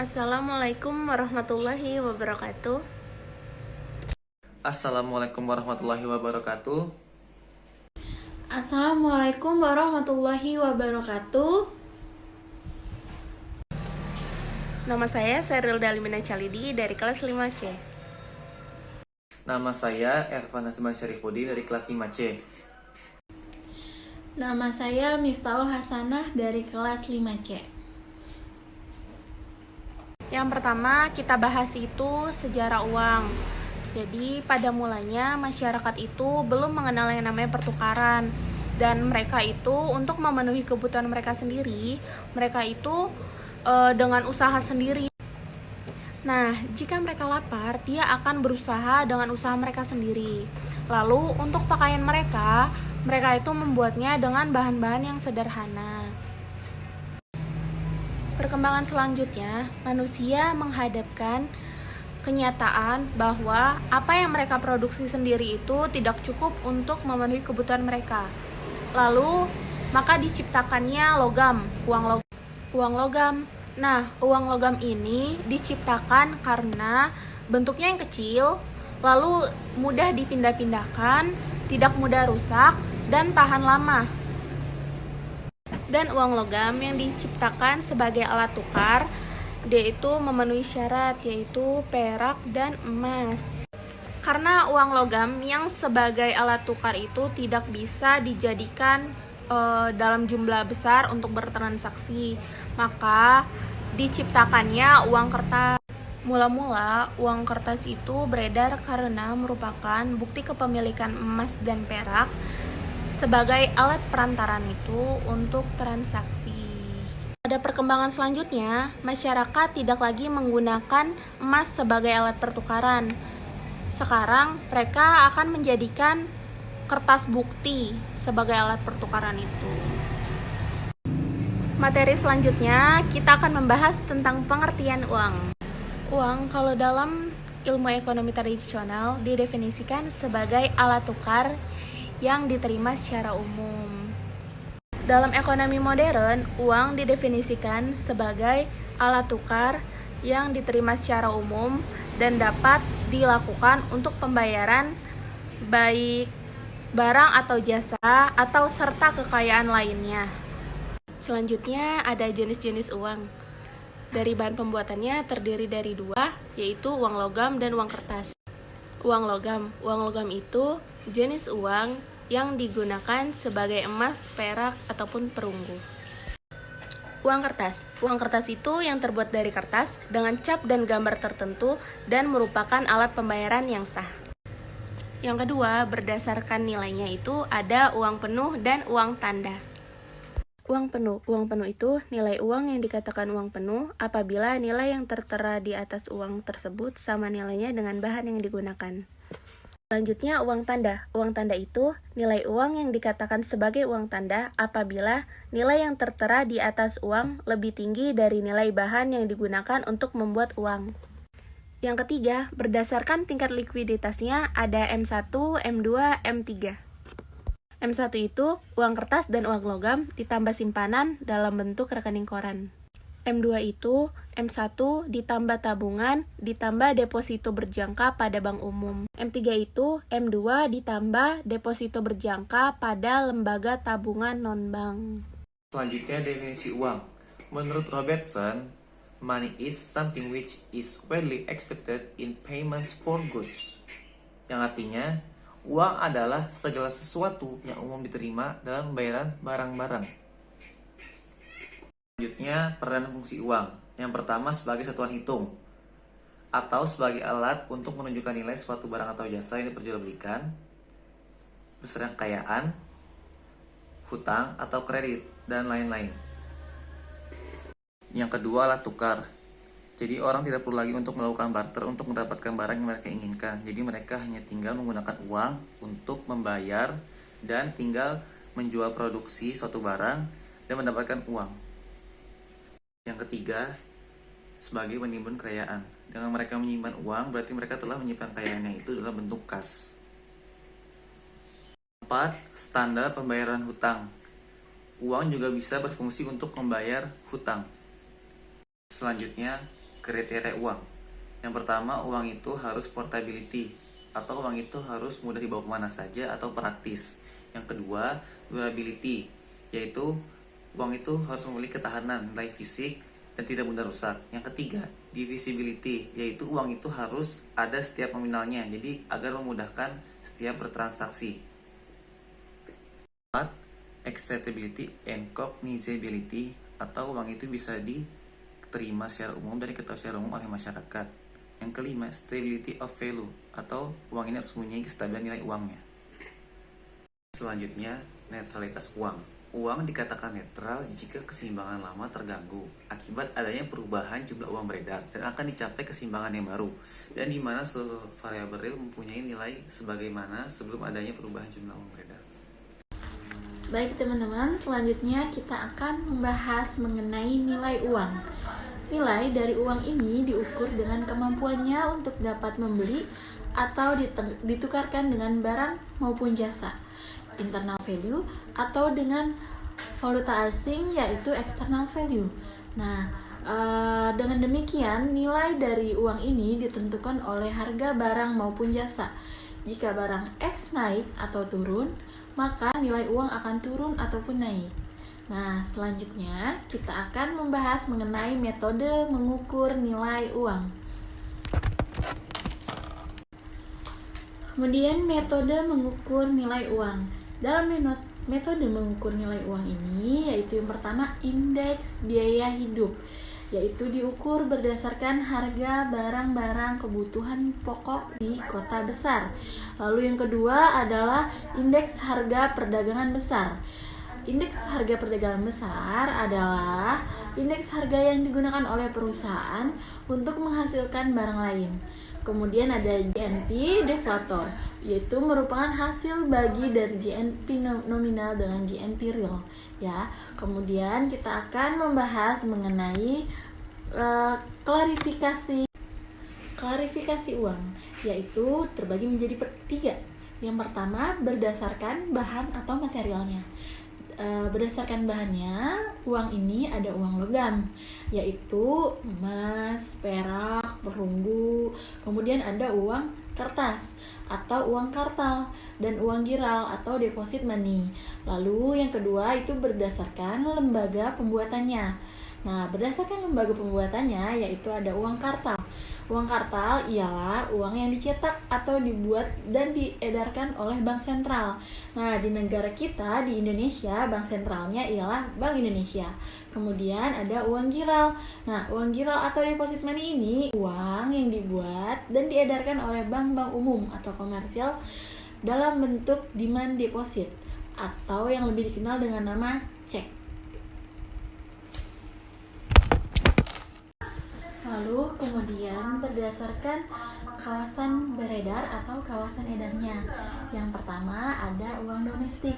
Assalamualaikum warahmatullahi wabarakatuh. Assalamualaikum warahmatullahi wabarakatuh. Assalamualaikum warahmatullahi wabarakatuh. Nama saya Seril Dalimina Calidi dari kelas 5C. Nama saya Ervan Hasman Syarifuddin dari kelas 5C. Nama saya Miftahul Hasanah dari kelas 5C. Yang pertama kita bahas itu sejarah uang. Jadi pada mulanya masyarakat itu belum mengenal yang namanya pertukaran. Dan mereka itu untuk memenuhi kebutuhan mereka sendiri, mereka itu dengan usaha sendiri. Nah, jika mereka lapar, dia akan berusaha dengan usaha mereka sendiri. Lalu untuk pakaian mereka itu membuatnya dengan bahan-bahan yang sederhana. Perkembangan selanjutnya, manusia menghadapkan kenyataan bahwa apa yang mereka produksi sendiri itu tidak cukup untuk memenuhi kebutuhan mereka. Lalu, maka diciptakannya uang logam. Nah, uang logam ini diciptakan karena bentuknya yang kecil, lalu mudah dipindah-pindahkan, tidak mudah rusak, dan tahan lama. Dan uang logam yang diciptakan sebagai alat tukar, dia itu memenuhi syarat, yaitu perak dan emas. Karena uang logam yang sebagai alat tukar itu tidak bisa dijadikan dalam jumlah besar untuk bertransaksi, maka diciptakannya uang kertas. Mula-mula, uang kertas itu beredar karena merupakan bukti kepemilikan emas dan perak sebagai alat perantaran itu untuk transaksi. Pada perkembangan selanjutnya, masyarakat tidak lagi menggunakan emas sebagai alat pertukaran. Sekarang, mereka akan menjadikan kertas bukti sebagai alat pertukaran itu. Materi selanjutnya, kita akan membahas tentang pengertian uang. Uang, kalau dalam ilmu ekonomi tradisional, didefinisikan sebagai alat tukar yang diterima secara umum. Dalam ekonomi modern, uang didefinisikan sebagai alat tukar yang diterima secara umum dan dapat dilakukan untuk pembayaran baik barang atau jasa atau serta kekayaan lainnya. Selanjutnya ada jenis-jenis uang. Dari bahan pembuatannya terdiri dari dua, yaitu uang logam dan uang kertas. Uang logam itu jenis uang yang digunakan sebagai emas, perak, ataupun perunggu. Uang kertas itu yang terbuat dari kertas dengan cap dan gambar tertentu dan merupakan alat pembayaran yang sah. Yang kedua, berdasarkan nilainya itu ada uang penuh dan uang tanda. Uang penuh itu nilai uang yang dikatakan uang penuh apabila nilai yang tertera di atas uang tersebut sama nilainya dengan bahan yang digunakan. Selanjutnya, uang tanda. Uang tanda itu nilai uang yang dikatakan sebagai uang tanda apabila nilai yang tertera di atas uang lebih tinggi dari nilai bahan yang digunakan untuk membuat uang. Yang ketiga, berdasarkan tingkat likuiditasnya ada M1, M2, M3. M1 itu uang kertas dan uang logam ditambah simpanan dalam bentuk rekening koran. M2 itu M1 ditambah tabungan ditambah deposito berjangka pada bank umum. M3 itu M2 ditambah deposito berjangka pada lembaga tabungan non-bank. Selanjutnya definisi uang. Menurut Robertson, money is something which is widely accepted in payments for goods. Yang artinya, uang adalah segala sesuatu yang umum diterima dalam pembayaran barang-barang. Selanjutnya, peranan fungsi uang. Yang pertama sebagai satuan hitung atau sebagai alat untuk menunjukkan nilai suatu barang atau jasa yang diperjualbelikan beserta kekayaan, hutang atau kredit, dan lain-lain. Yang kedua, alat tukar. Jadi orang tidak perlu lagi untuk melakukan barter untuk mendapatkan barang yang mereka inginkan. Jadi mereka hanya tinggal menggunakan uang untuk membayar dan tinggal menjual produksi suatu barang dan mendapatkan uang. Yang ketiga, sebagai penimbun kekayaan. Dengan mereka menyimpan uang, berarti mereka telah menyimpan kekayaannya itu dalam bentuk kas. 4. Standar pembayaran hutang. Uang juga bisa berfungsi untuk membayar hutang. Selanjutnya, kriteria uang. Yang pertama, uang itu harus portability, atau uang itu harus mudah dibawa kemana saja atau praktis. Yang kedua, durability, yaitu uang itu harus memiliki ketahanan nilai fisik dan tidak mudah rusak. Yang ketiga, divisibility, yaitu uang itu harus ada setiap nominalnya, jadi agar memudahkan setiap bertransaksi. Keempat, acceptability and cognizability, atau uang itu bisa diterima secara umum dan diketahui secara umum oleh masyarakat. Yang kelima, stability of value, atau uang ini harus mempunyai kestabilan nilai uangnya. Selanjutnya, netralitas uang. Uang dikatakan netral jika keseimbangan lama terganggu akibat adanya perubahan jumlah uang beredar dan akan dicapai keseimbangan yang baru, dan di mana seluruh variabel real mempunyai nilai sebagaimana sebelum adanya perubahan jumlah uang beredar. Baik teman-teman, selanjutnya kita akan membahas mengenai nilai uang. Nilai dari uang ini diukur dengan kemampuannya untuk dapat membeli atau ditukarkan dengan barang maupun jasa, internal value, atau dengan valuta asing yaitu external value. Nah, dengan demikian nilai dari uang ini ditentukan oleh harga barang maupun jasa. Jika barang X naik atau turun, maka nilai uang akan turun ataupun naik. Nah, selanjutnya kita akan membahas mengenai metode mengukur nilai uang. Kemudian metode mengukur nilai uang. Dalam metode mengukur nilai uang ini yaitu yang pertama indeks biaya hidup, yaitu diukur berdasarkan harga barang-barang kebutuhan pokok di kota besar. Lalu yang kedua adalah indeks harga perdagangan besar. Indeks harga perdagangan besar adalah indeks harga yang digunakan oleh perusahaan untuk menghasilkan barang lain. Kemudian ada GNP deflator, yaitu merupakan hasil bagi dari GNP nominal dengan GNP real. Ya, kemudian kita akan membahas mengenai klarifikasi uang, yaitu terbagi menjadi tiga. Yang pertama berdasarkan bahan atau materialnya. Berdasarkan bahannya, uang ini ada uang logam, yaitu emas, perak, perunggu. Kemudian ada uang kertas atau uang kartal, dan uang giral atau deposit money. Lalu yang kedua itu berdasarkan lembaga pembuatannya. Nah, berdasarkan lembaga pembuatannya yaitu ada uang kartal. Uang kartal ialah uang yang dicetak atau dibuat dan diedarkan oleh bank sentral. Nah, di negara kita, di Indonesia, bank sentralnya ialah Bank Indonesia. Kemudian ada uang giral. Nah, uang giral atau deposit money ini uang yang dibuat dan diedarkan oleh bank-bank umum atau komersial dalam bentuk demand deposit atau yang lebih dikenal dengan nama cek. Lalu kemudian berdasarkan kawasan beredar atau kawasan edarnya. Yang pertama ada uang domestik.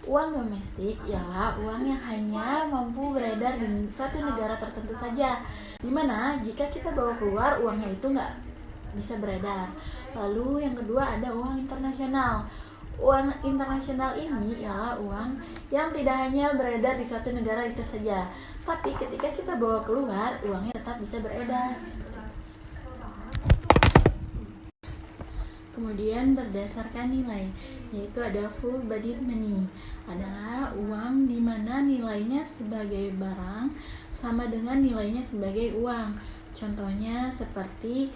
Uang domestik ialah uang yang hanya mampu beredar di suatu negara tertentu saja, dimana jika kita bawa keluar uangnya itu nggak bisa beredar. Lalu yang kedua ada uang internasional. Uang internasional ini ialah uang yang tidak hanya beredar di suatu negara itu saja, tapi ketika kita bawa keluar, uangnya tetap bisa beredar. Kemudian berdasarkan nilai, yaitu ada full body money, adalah uang di mana nilainya sebagai barang sama dengan nilainya sebagai uang. Contohnya seperti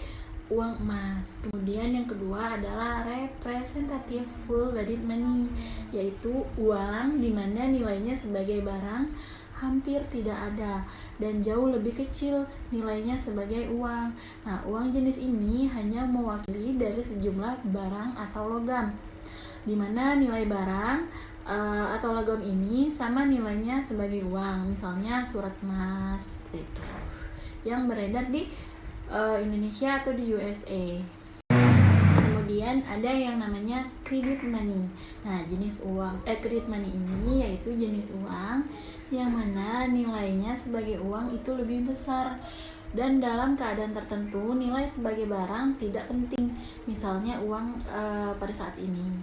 uang emas. Kemudian yang kedua adalah representative full body money, yaitu uang di mana nilainya sebagai barang hampir tidak ada dan jauh lebih kecil nilainya sebagai uang. Nah, uang jenis ini hanya mewakili dari sejumlah barang atau logam, di mana nilai barang atau logam ini sama nilainya sebagai uang. Misalnya surat emas seperti itu yang beredar di Indonesia atau di USA. Kemudian ada yang namanya credit money. Nah, jenis uang credit money ini yaitu jenis uang yang mana nilainya sebagai uang itu lebih besar dan dalam keadaan tertentu nilai sebagai barang tidak penting. Misalnya uang pada saat ini.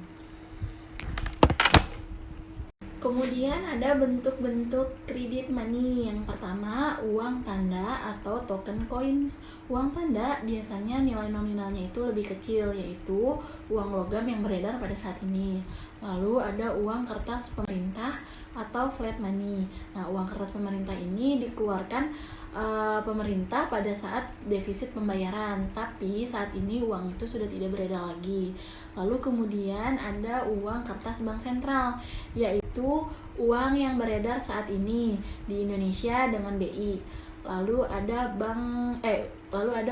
Kemudian ada bentuk-bentuk kredit money. Yang pertama, uang tanda atau token coins. Uang tanda biasanya nilai nominalnya itu lebih kecil, yaitu uang logam yang beredar pada saat ini. Lalu ada uang kertas pemerintah atau flat money. Nah, uang kertas pemerintah ini dikeluarkan pemerintah pada saat defisit pembayaran, tapi saat ini uang itu sudah tidak beredar lagi. Lalu kemudian ada uang kertas bank sentral, yaitu uang yang beredar saat ini di Indonesia dengan BI. Lalu ada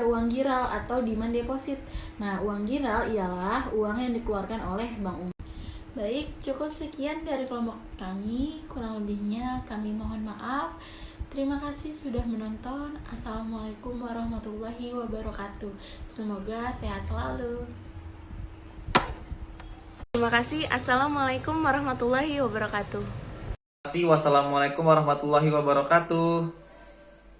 uang giral atau demand deposit. Nah, uang giral ialah uang yang dikeluarkan oleh bank umum. Baik, cukup sekian dari kelompok kami. Kurang lebihnya kami mohon maaf. Terima kasih sudah menonton. Assalamualaikum warahmatullahi wabarakatuh. Semoga sehat selalu. Terima kasih. Assalamualaikum warahmatullahi wabarakatuh. Wassalamualaikum warahmatullahi wabarakatuh.